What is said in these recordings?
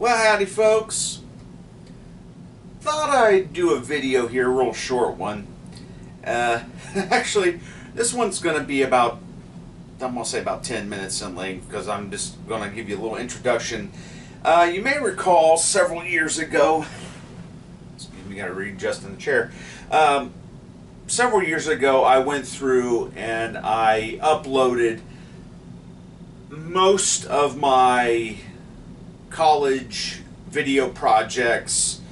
Well, howdy, folks. Thought I'd do a video here, a real short one. Actually, this one's going to be about, I'm going to say about 10 minutes in length because I'm just going to give you a little introduction. You may recall several years ago, excuse me, got to readjust in the chair. Several years ago, I went through and I uploaded most of my college video projects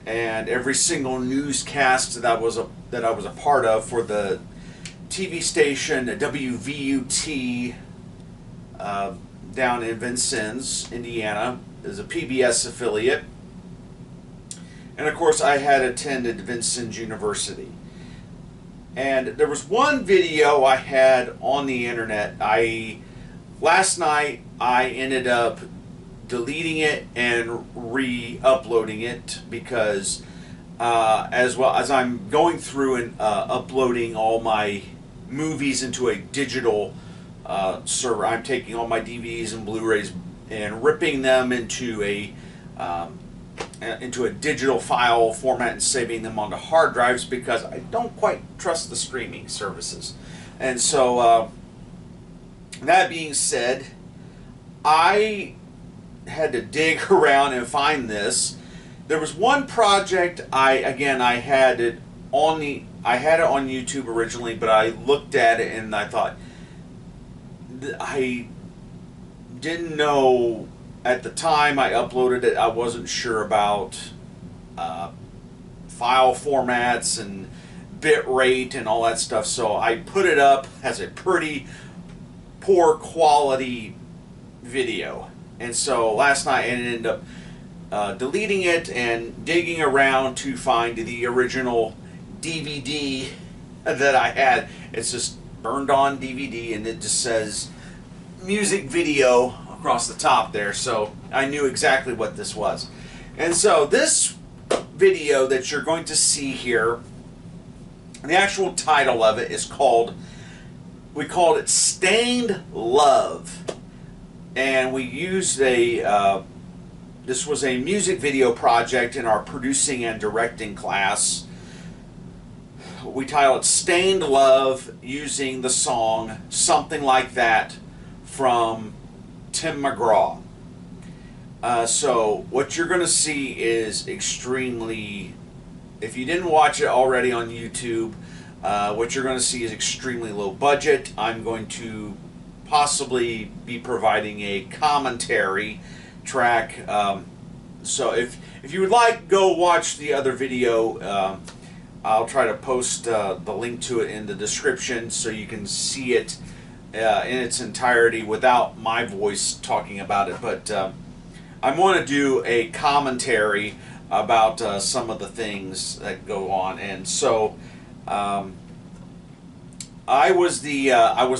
and every single newscast that I was a part of for the TV station WVUT down in Vincennes, Indiana, is a PBS affiliate. And of course, I had attended Vincennes University. And there was one video I had on the internet. Last night I ended up deleting it and re-uploading it because as well as I'm going through and uploading all my movies into a digital server, I'm taking all my DVDs and Blu-rays and ripping them into a digital file format and saving them onto hard drives because I don't quite trust the streaming services. And so that being said, I had to dig around and find this. There was one project I had it on YouTube originally, but I looked at it and I thought I didn't know at the time I uploaded it. I wasn't sure about file formats and bit rate and all that stuff, so I put it up as a pretty poor quality video. And so last night I ended up deleting it and digging around to find the original DVD that I had. It's just burned on DVD and it just says music video across the top there, so I knew exactly what this was. And so this video that you're going to see here, the actual title of it is we called it Stained Love. And we used this was a music video project in our producing and directing class. We titled it Stained Love using the song Something Like That from Tim McGraw. So what you're going to see is extremely, if you didn't watch it already on YouTube, what you're going to see is extremely low budget. I'm going to possibly be providing a commentary track. So if you would like, go watch the other video. I'll try to post the link to it in the description so you can see it in its entirety without my voice talking about it. But I want to do a commentary about some of the things that go on. And so I was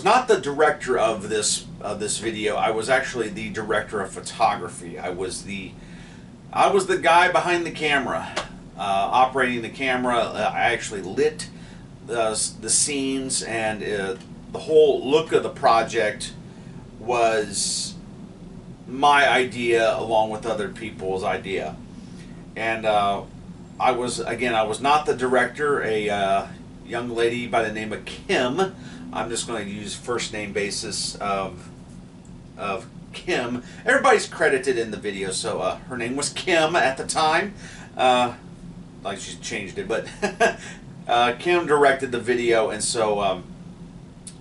not the director of this video. I was actually the director of photography. I was the guy behind the camera, operating the camera. I actually lit the scenes, and the whole look of the project was my idea along with other people's idea. And I was not the director. A young lady by the name of Kim. I'm just going to use first name basis of Kim. Everybody's credited in the video, so her name was Kim at the time. Like she changed it, but Kim directed the video, and so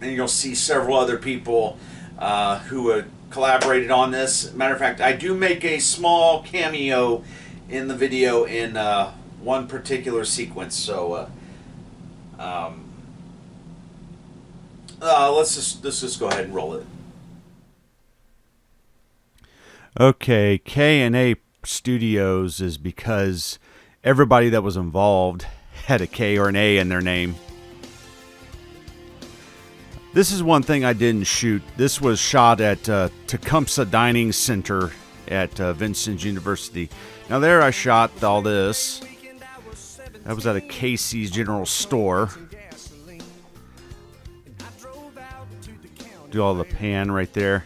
and you'll see several other people who had collaborated on this. Matter of fact, I do make a small cameo in the video in one particular sequence. So let's just go ahead and roll it. Okay, K&A Studios is because everybody that was involved had a K or an A in their name. This is one thing I didn't shoot. This was shot at Tecumseh Dining Center at Vincennes University. Now there I shot all this. That was at a Casey's General Store. Do all the pan right there.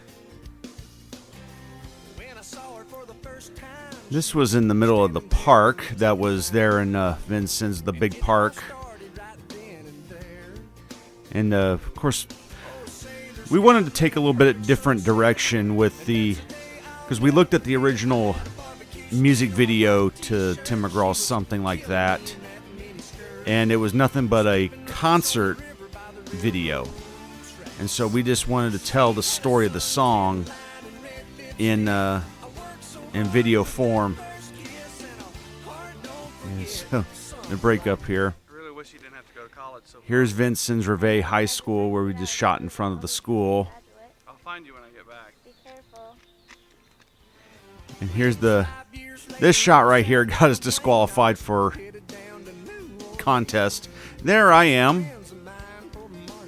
This was in the middle of the park that was there in Vincennes, the big park. And of course, we wanted to take a little bit different direction with because we looked at the original music video to Tim McGraw's Something Like That, and it was nothing but a concert video. And so we just wanted to tell the story of the song in video form. And so the break up here. I really wish you didn't have to go to college. So Here's Vincennes Reveille High School, where we just shot in front of the school. I'll find you when I get back. Be careful. And here's this shot right here got us disqualified for contest. There I am,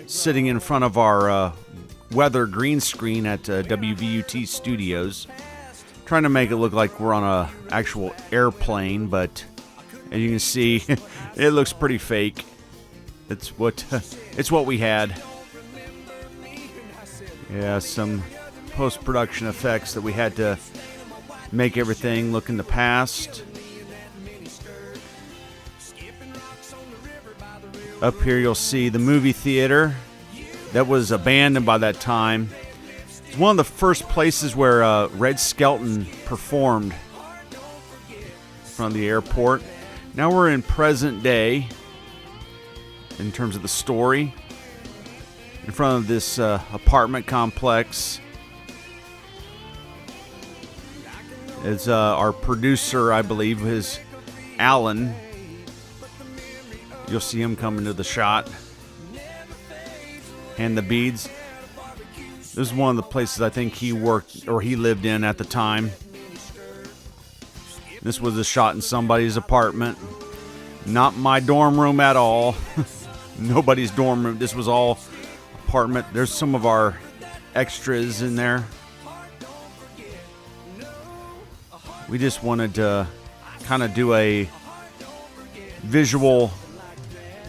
sitting in front of our weather green screen at WVUT Studios, trying to make it look like we're on a actual airplane, but as you can see, it looks pretty fake. It's what we had. Yeah, some post-production effects that we had to make everything look in the past. Up here you'll see the movie theater that was abandoned by that time. It's one of the first places where Red Skelton performed in front of the airport. Now we're in present day in terms of the story. In front of this apartment complex is our producer, I believe, is Alan. You'll see him coming to the shot. And the beads. This is one of the places I think he worked or he lived in at the time. This was a shot in somebody's apartment. Not my dorm room at all. Nobody's dorm room. This was all apartment. There's some of our extras in there. We just wanted to kind of do a visual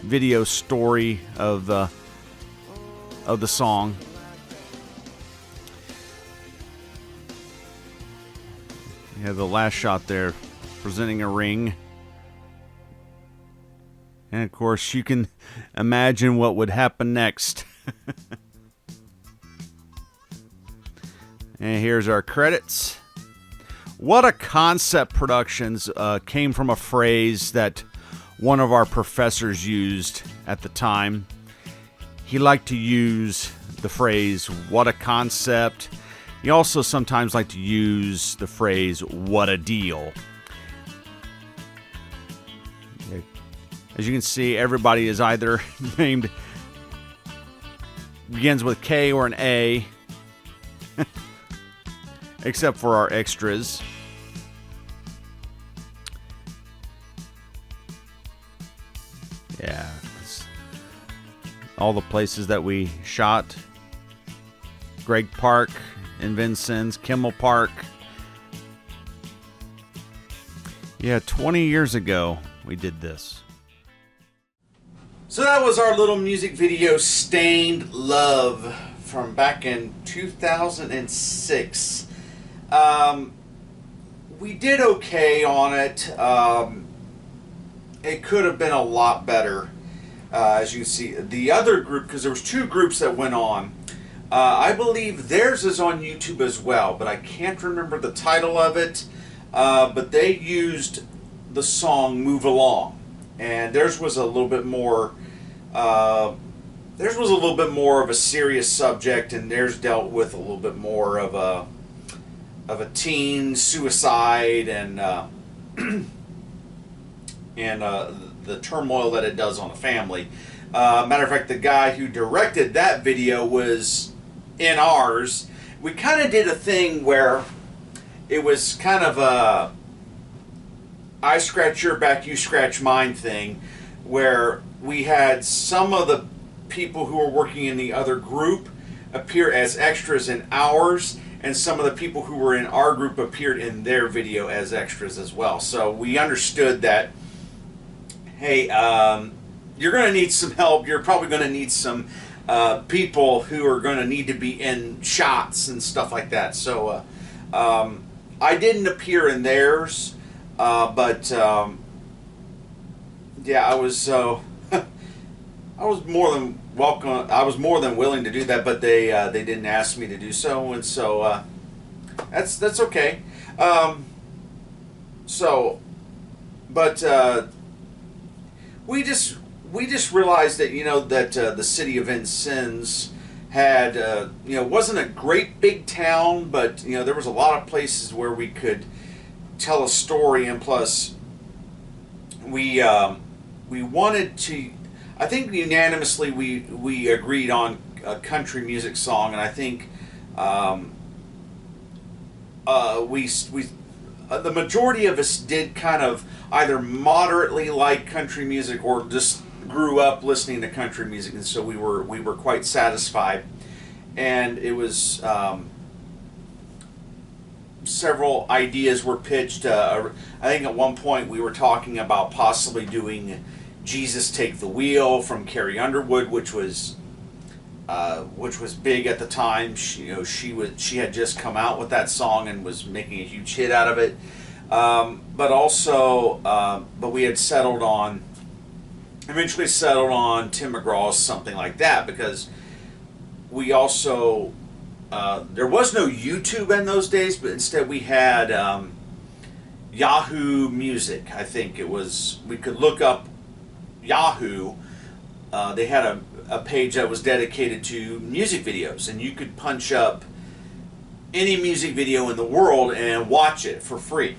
video story of the song. You have the last shot there, presenting a ring. And of course, you can imagine what would happen next. And here's our credits. What a Concept Productions came from a phrase that one of our professors used at the time. He liked to use the phrase, what a concept. He also sometimes liked to use the phrase, what a deal. As you can see, everybody is either named, begins with K or an A, except for our extras. Yeah, all the places that we shot. Greg Park in Vincennes, Kimmel Park. Yeah, 20 years ago we did this. So that was our little music video, Stained Love, from back in 2006. We did okay on it. It could have been a lot better. As you see, the other group, because there was two groups that went on. I believe theirs is on YouTube as well, but I can't remember the title of it. But they used the song "Move Along," and theirs was a little bit more. Theirs was a little bit more of a serious subject, and theirs dealt with a little bit more of a teen suicide and the turmoil that it does on a family. Matter of fact, the guy who directed that video was in ours. We kind of did a thing where it was kind of a I scratch your back, you scratch mine thing, where we had some of the people who were working in the other group appear as extras in ours, and some of the people who were in our group appeared in their video as extras as well. So we understood that, hey, you're going to need some help. You're probably going to need some people who are going to need to be in shots and stuff like that. So I didn't appear in theirs, but yeah, I was I was more than welcome. I was more than willing to do that, but they didn't ask me to do so, and so that's okay. So, but we just realized that that the city of Vincennes had wasn't a great big town, but there was a lot of places where we could tell a story, and plus we wanted to. I think unanimously we agreed on a country music song, and I think the majority of us did kind of either moderately like country music or just grew up listening to country music, and so we were quite satisfied. And it was several ideas were pitched. I think at one point we were talking about possibly doing "Jesus Take the Wheel" from Carrie Underwood, which was big at the time. She had just come out with that song and was making a huge hit out of it. But we had eventually settled on Tim McGraw's "Something Like That," because we also there was no YouTube in those days, but instead we had Yahoo Music. I think it was. We could look up Yahoo. They had a page that was dedicated to music videos, and you could punch up any music video in the world and watch it for free.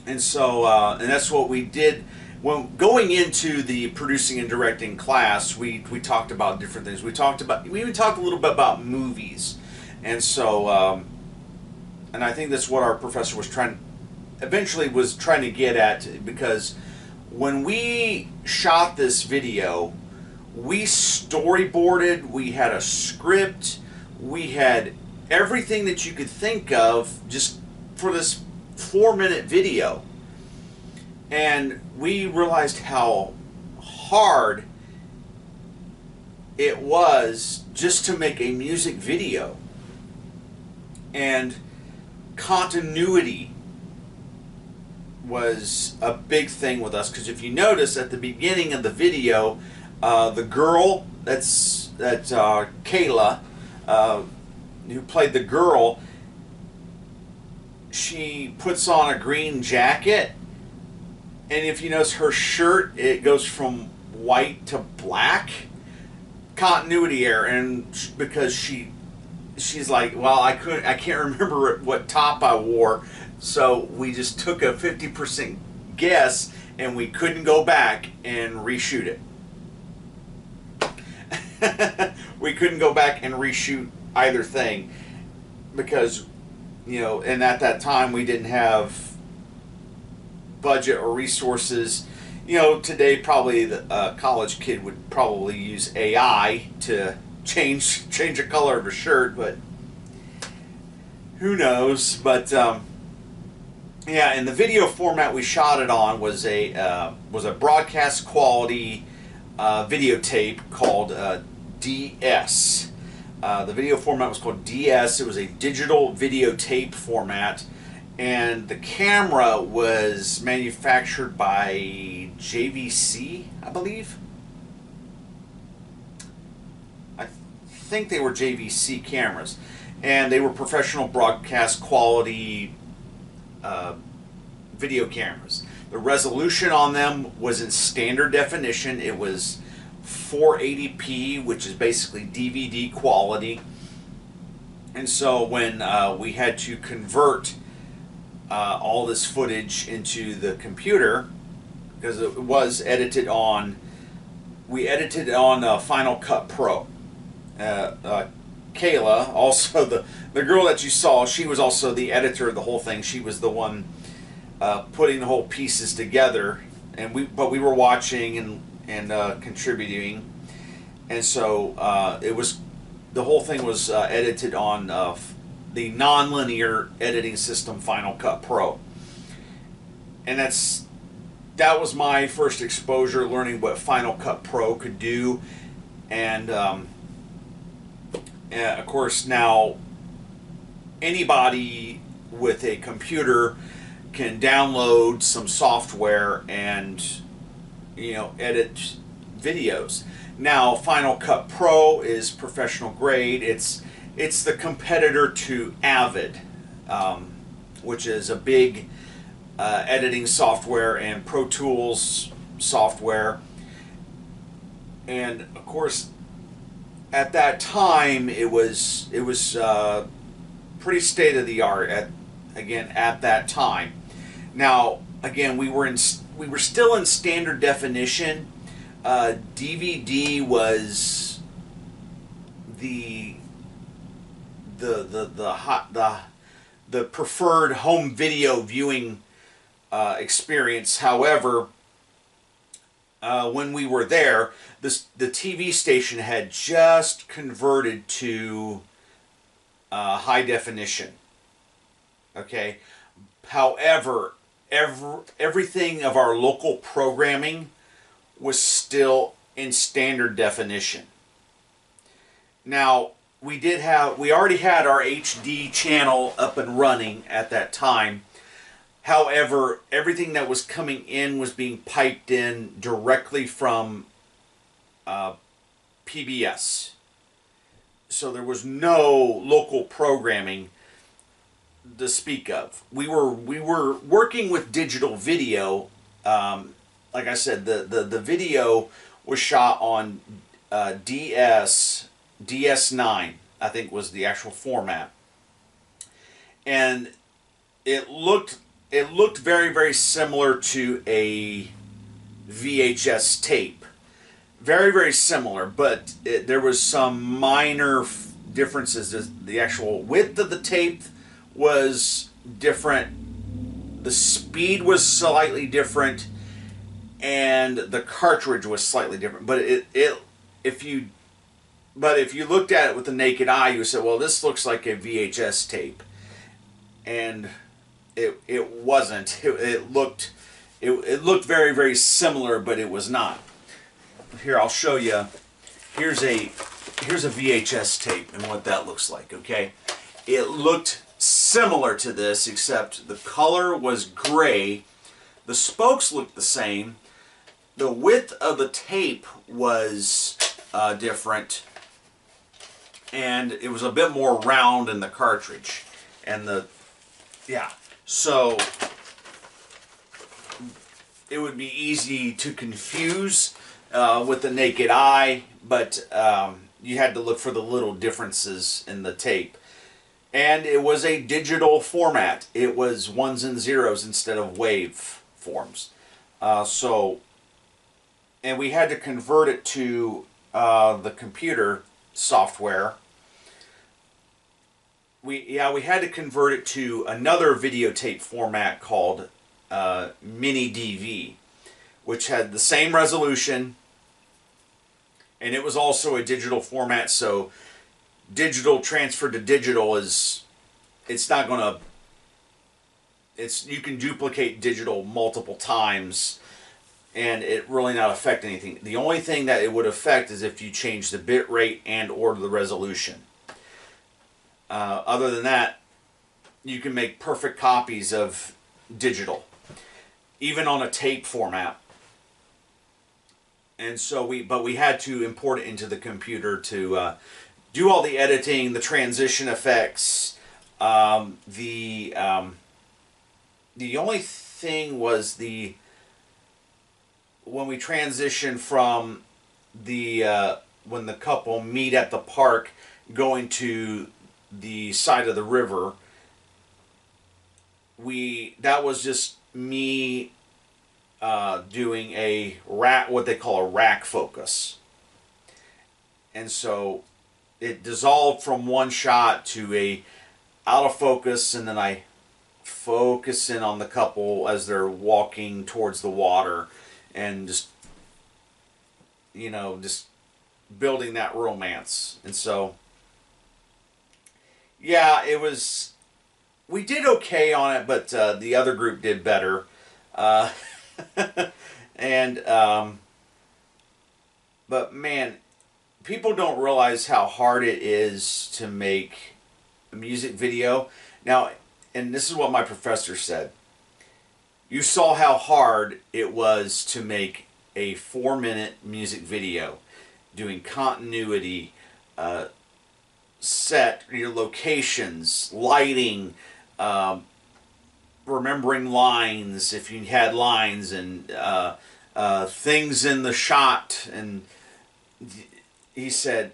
And so, and that's what we did. When going into the producing and directing class, we talked about different things. We even talked a little bit about movies, and so, and I think that's what our professor was trying to get at, because when we shot this video, we storyboarded, we had a script, we had everything that you could think of just for this 4-minute video. And we realized how hard it was just to make a music video. And continuity was a big thing with us, because if you notice at the beginning of the video, the girl Kayla, who played the girl, she puts on a green jacket, and if you notice her shirt, it goes from white to black. Continuity error, and because she's like, well, I can't remember what top I wore, so we just took a 50% guess, and we couldn't go back and reshoot it. We couldn't go back and reshoot either thing, because and at that time we didn't have budget or resources. Today probably a college kid would probably use AI to change the color of a shirt, but who knows. But yeah, and the video format we shot it on was a broadcast quality videotape called DS. The video format was called DS. It was a digital videotape format, and the camera was manufactured by JVC, I believe. I think they were JVC cameras, and they were professional broadcast quality video cameras. The resolution on them was in standard definition. It was 480p, which is basically DVD quality. And so when we had to convert all this footage into the computer, because it was edited on, we edited it on Final Cut Pro. Kayla, also the girl that you saw, she was also the editor of the whole thing. She was the one putting the whole pieces together, and we were watching and contributing, and so the whole thing was edited on the non-linear editing system Final Cut Pro, and that was my first exposure, learning what Final Cut Pro could do, and of course now anybody with a computer can download some software and, you know, edit videos. Now, Final Cut Pro is professional grade. It's the competitor to Avid, which is a big editing software and Pro Tools software. And of course, at that time, it was pretty state of the art. At that time. Now, again, we were still in standard definition. DVD was the preferred home video viewing experience. However, when we were there, the TV station had just converted to high definition. Okay. However, everything of our local programming was still in standard definition. Now, we already had our HD channel up and running at that time. However, everything that was coming in was being piped in directly from PBS. So there was no local programming to speak of. We were working with digital video. Like I said, the video was shot on DS9, I think was the actual format, and it looked very, very similar to a VHS tape. Very, very similar, but there was some minor differences. The actual width of the tape was different. The speed was slightly different, and the cartridge was slightly different. But if you looked at it with the naked eye, you would say, "Well, this looks like a VHS tape," and it wasn't. It looked very, very similar, but it was not. Here, I'll show you. Here's a VHS tape and what that looks like. Okay, it looked similar to this, except the color was gray. The spokes looked the same. The width of the tape was different, and it was a bit more round in the cartridge. And so it would be easy to confuse with the naked eye, but you had to look for the little differences in the tape. And it was a digital format. It was ones and zeros instead of wave forms. And we had to convert it to the computer software. We had to convert it to another videotape format called Mini DV, which had the same resolution, and it was also a digital format. So digital transfer to digital you can duplicate digital multiple times and it really not affect anything. The only thing that it would affect is if you change the bit rate and or the resolution. Other than that, you can make perfect copies of digital, even on a tape format. And so we had to import it into the computer to do all the editing, the transition effects. The only thing was when we transitioned from when the couple meet at the park going to the side of the river, that was just me doing what they call a rack focus. And so it dissolved from one shot to a out of focus, and then I focus in on the couple as they're walking towards the water and just building that romance. And so we did okay on it, but the other group did better. But man, people don't realize how hard it is to make a music video. Now, and this is what my professor said. You saw how hard it was to make a 4-minute music video, doing continuity, set, your locations, lighting, remembering lines if you had lines, and things in the shot. And he said,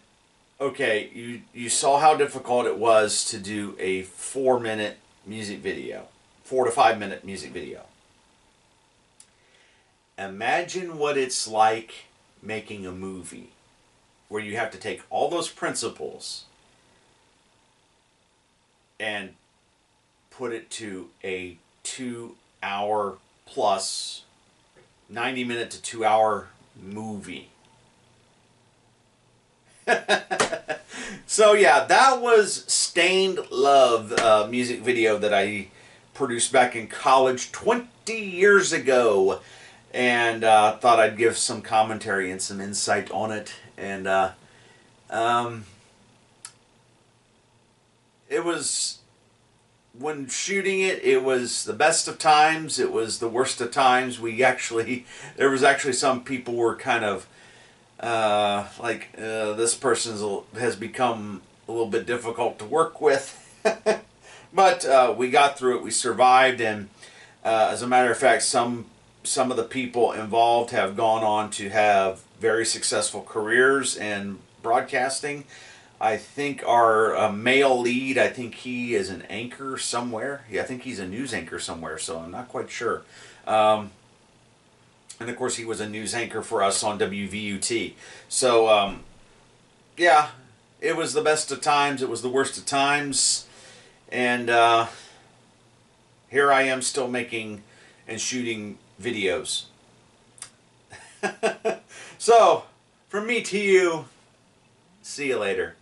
okay, you saw how difficult it was to do a 4-minute music video, 4 to 5 minute music video. Imagine what it's like making a movie where you have to take all those principles and put it to a 2-hour plus, 90-minute to 2-hour movie. So yeah, that was Stained Love music video that I produced back in college 20 years ago. And thought I'd give some commentary and some insight on it. And it was, when shooting it, it was the best of times. It was the worst of times. There was actually some people were kind of this person has become a little bit difficult to work with. But we got through it. We survived. And as a matter of fact, some of the people involved have gone on to have very successful careers in broadcasting. I think our male lead, I think he is an anchor somewhere. Yeah, I think he's a news anchor somewhere, so I'm not quite sure. And of course, he was a news anchor for us on WVUT. So, yeah, it was the best of times. It was the worst of times. And here I am still making and shooting videos. So, from me to you, see you later.